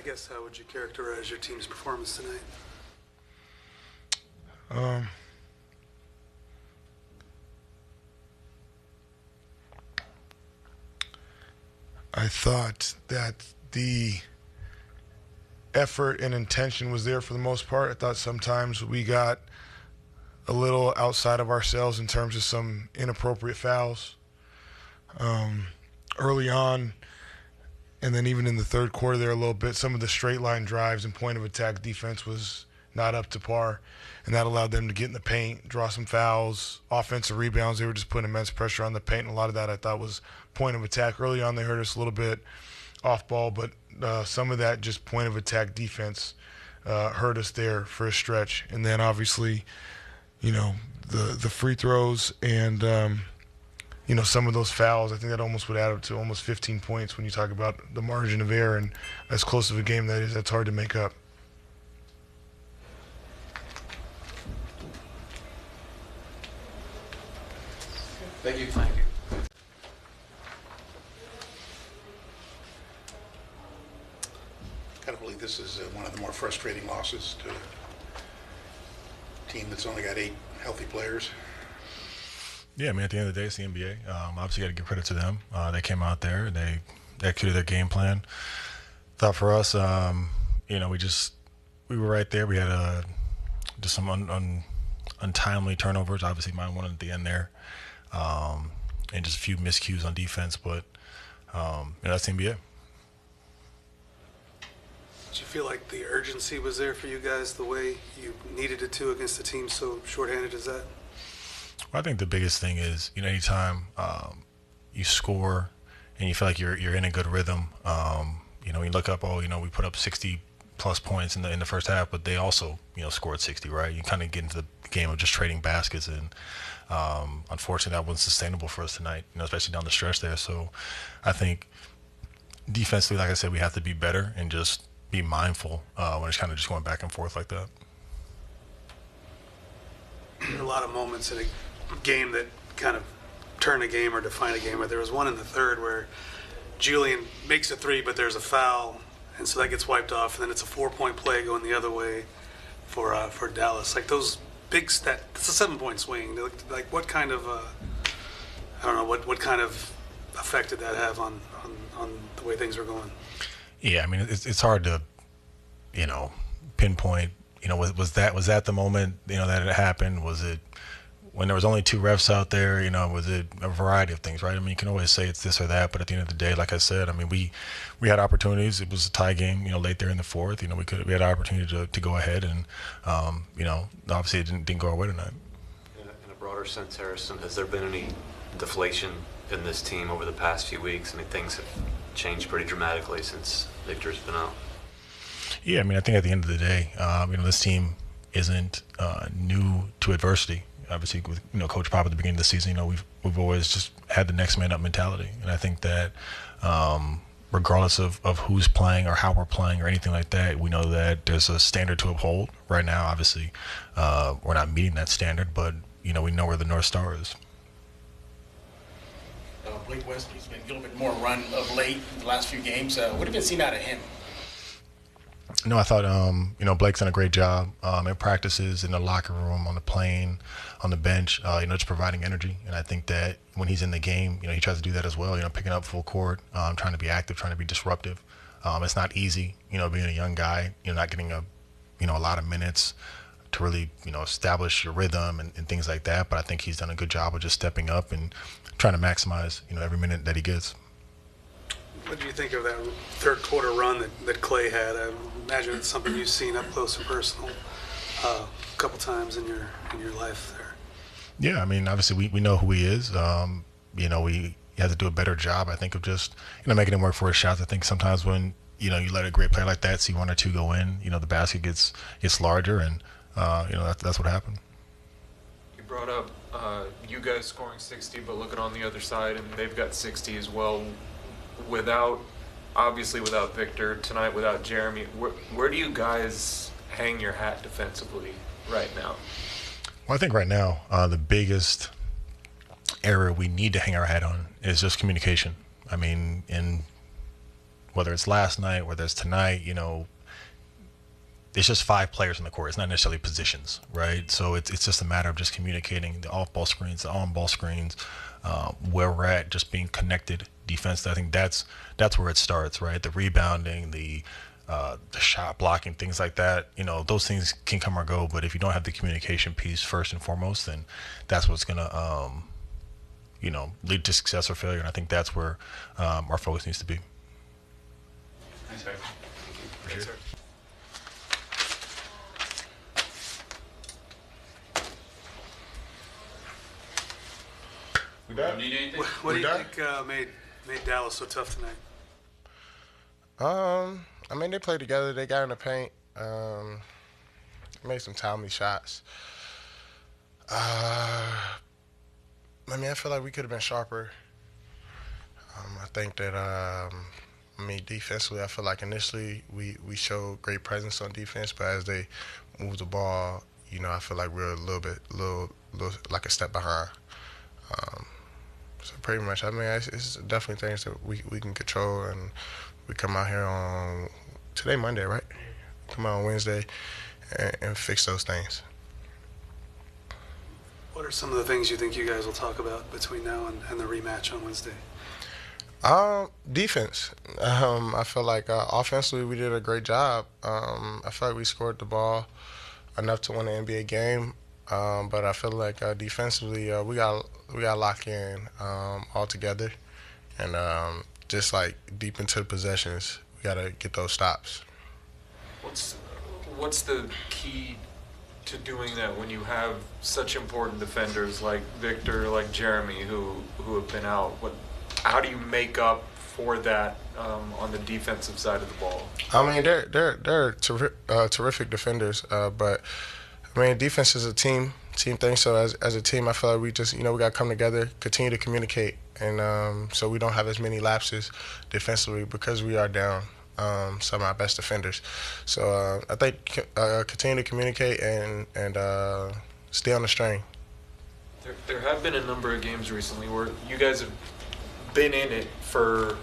guess how would you characterize your team's performance tonight? I thought that the effort and intention was there for the most part. I thought sometimes we got a little outside of ourselves in terms of some inappropriate fouls early on, and then even in the third quarter there a little bit. Some of the straight line drives and point of attack defense was not up to par, and that allowed them to get in the paint, draw some fouls, offensive rebounds. They were just putting immense pressure on the paint, and a lot of that I thought was point of attack. Early on they hurt us a little bit off ball, but some of that just point of attack defense hurt us there for a stretch. And then obviously, the free throws and some of those fouls, I think that almost would add up to almost 15 points when you talk about the margin of error, and as close of a game that is, that's hard to make up. Thank you. Thank you. I kind of believe this is one of the more frustrating losses to a team that's only got 8 healthy players. Yeah, I mean, at the end of the day, it's the NBA. Obviously, got to give credit to them. They came out there, they executed their game plan. Thought for us, we were right there. We had just some untimely turnovers. Obviously, mine one at the end there, and just a few miscues on defense. But that's the NBA. Did you feel like the urgency was there for you guys the way you needed it to against a team so shorthanded as that? Well, I think the biggest thing is, anytime you score and you feel like you're in a good rhythm, you look up, we put up 60 plus points in the first half, but they also, scored 60, right? You kind of get into the game of just trading baskets, and unfortunately that wasn't sustainable for us tonight, especially down the stretch there. So I think defensively, like I said, we have to be better and just be mindful when it's kind of just going back and forth like that. There are a lot of moments in a game that kind of turn a game or define a game. There was one in the third where Julian makes a 3, but there's a foul, and so that gets wiped off, and then it's a 4-point play going the other way for Dallas. Like those big it's a 7-point swing. Like what kind of I don't know what kind of effect did that have on the way things were going? Yeah, I mean it's hard to pinpoint. Was that the moment that it happened? Was it when there was only 2 refs out there? Was it a variety of things, right? I mean, you can always say it's this or that, but at the end of the day, like I said, I mean, we had opportunities. It was a tie game, late there in the fourth. We had an opportunity to go ahead, and obviously it didn't go our way tonight. In a broader sense, Harrison, has there been any deflation in this team over the past few weeks? I mean, things have changed pretty dramatically since Victor's been out. Yeah, I mean, I think at the end of the day, this team isn't new to adversity. Obviously, with Coach Pop at the beginning of the season, we've always just had the next man up mentality, and I think that regardless of who's playing or how we're playing or anything like that, we know that there's a standard to uphold. Right now, obviously, we're not meeting that standard, but we know where the North Star is. Blake Wesley's been a little bit more run of late in the last few games. What have you seen out of him? No, I thought, Blake's done a great job in practices, in the locker room, on the plane, on the bench, just providing energy. And I think that when he's in the game, he tries to do that as well, picking up full court, trying to be active, trying to be disruptive. It's not easy, being a young guy, not getting a lot of minutes to really, establish your rhythm and things like that. But I think he's done a good job of just stepping up and trying to maximize, every minute that he gets. What do you think of that third quarter run that Clay had? I imagine it's something you've seen up close and personal a couple times in your life there. Yeah, I mean, obviously we know who he is. We have to do a better job, I think, of just making him work for his shots. I think sometimes when you let a great player like that see 1 or 2 go in, the basket gets larger, and that's what happened. You brought up you guys scoring 60, but looking on the other side, and they've got 60 as well. Without Victor tonight, without Jeremy, where do you guys hang your hat defensively right now? Well, I think right now the biggest area we need to hang our hat on is just communication. I mean, in whether it's last night, whether it's tonight, it's just 5 players on the court. It's not necessarily positions, right? So it's just a matter of just communicating the off-ball screens, the on-ball screens, where we're at, just being connected defense. I think that's where it starts, right? The rebounding, the shot blocking, things like that. Those things can come or go, but if you don't have the communication piece first and foremost, then that's what's gonna lead to success or failure. And I think that's where our focus needs to be. Thanks, sir. Thank you. We done? Need anything? What do you think made Dallas so tough tonight? They played together. They got in the paint. Made some timely shots. I feel like we could have been sharper. I think that, defensively, I feel like initially we showed great presence on defense, but as they moved the ball, I feel like we were a little like a step behind. So pretty much, it's definitely things that we can control, and we come out here on today, Monday, right? Come out on Wednesday and fix those things. What are some of the things you think you guys will talk about between now and the rematch on Wednesday? Defense. I feel like offensively we did a great job. I feel like we scored the ball enough to win the NBA game. But I feel like defensively we got lock in all together, and just like deep into the possessions, we got to get those stops. What's the key to doing that when you have such important defenders like Victor, like Jeremy, who have been out? How do you make up for that on the defensive side of the ball? They're terrific defenders, but defense is a team thing. So as a team, I feel like we just we got to come together, continue to communicate, and so we don't have as many lapses defensively because we are down some of our best defenders. So I think continue to communicate and stay on the string. There have been a number of games recently where you guys have been in it for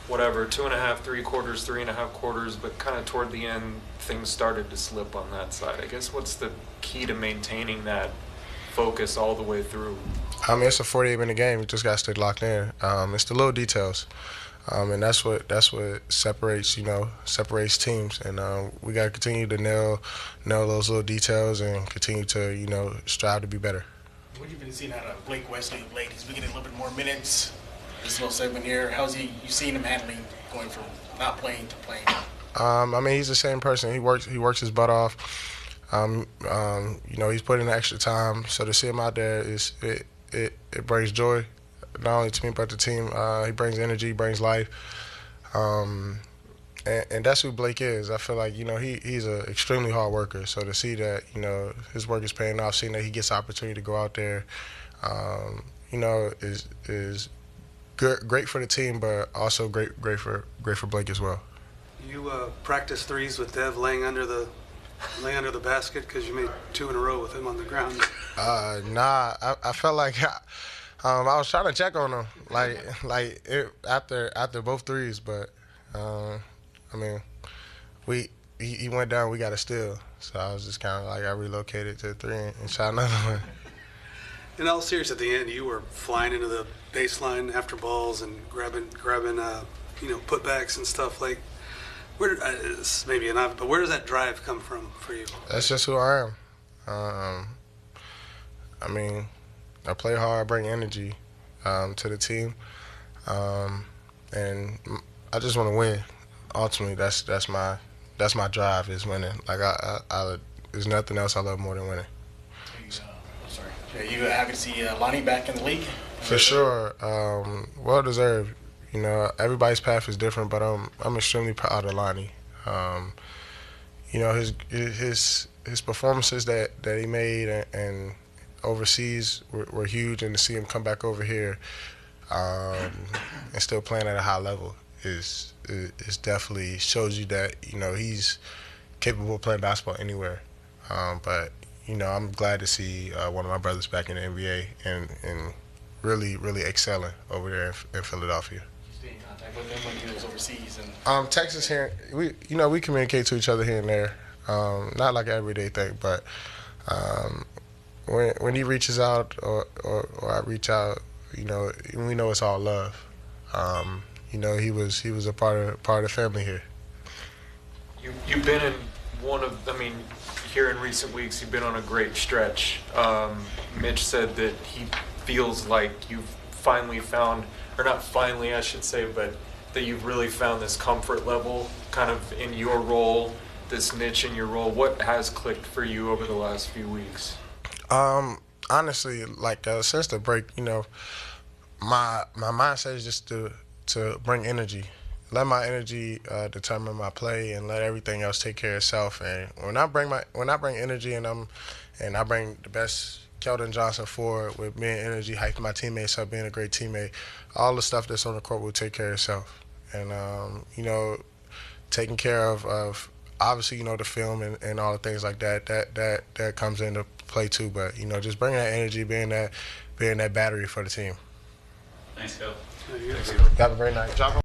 2.5, 3 quarters, 3.5 quarters, but kind of toward the end, things started to slip on that side. I guess what's the key to maintaining that focus all the way through? It's a 48-minute game. You just got to stay locked in. It's the little details, and that's what separates teams. And we got to continue to nail those little details and continue to strive to be better. What have you been seeing out of Blake Wesley of late? He's been getting a little bit more minutes. This little segment here, how's you seen him handling going from not playing to playing? He's the same person. He works his butt off. He's putting in the extra time. So to see him out there it brings joy, not only to me but the team. He brings energy, brings life, and that's who Blake is. I feel like he's an extremely hard worker. So to see that his work is paying off, seeing that he gets the opportunity to go out there, is great for the team, but also great for Blake as well. You practice threes with Dev laying under the basket because you made 2 in a row with him on the ground. Nah, I felt like I was trying to check on him, after both threes, but he went down, we got a steal, so I was just kind of like I relocated to 3 and shot another one. In all seriousness, at the end, you were flying into the baseline after balls and grabbing putbacks and stuff. Like, this may be enough, but where does that drive come from for you? That's just who I am. I play hard, I bring energy to the team, and I just want to win. Ultimately, that's my drive is winning. Like there's nothing else I love more than winning. Are you happy to see Lonnie back in the league? For sure, well deserved. Everybody's path is different, but I'm extremely proud of Lonnie. His performances that he made and overseas were huge, and to see him come back over here and still playing at a high level is definitely shows you that he's capable of playing basketball anywhere. But I'm glad to see one of my brothers back in the NBA and really excelling over there in Philadelphia. be in contact with him when he was overseas? And Texas here, we communicate to each other here and there. Not like an everyday thing, but when he reaches out or I reach out, we know it's all love. He was a part of the family here. You've been in here in recent weeks, you've been on a great stretch. Mitch said that he feels like you've finally found, or not finally, I should say, but that you've really found this comfort level kind of in your role, this niche in your role. What has clicked for you over the last few weeks? Honestly, since the break, my mindset is just to bring energy. Let my energy determine my play, and let everything else take care of itself. And when I bring energy, and I bring the best Keldon Johnson forward with being energy, hyping my teammates up, being a great teammate, all the stuff that's on the court will take care of itself. And taking care of obviously the film and all the things like that comes into play too. But just bringing that energy, being that battery for the team. Thanks, Kel. Have a great night.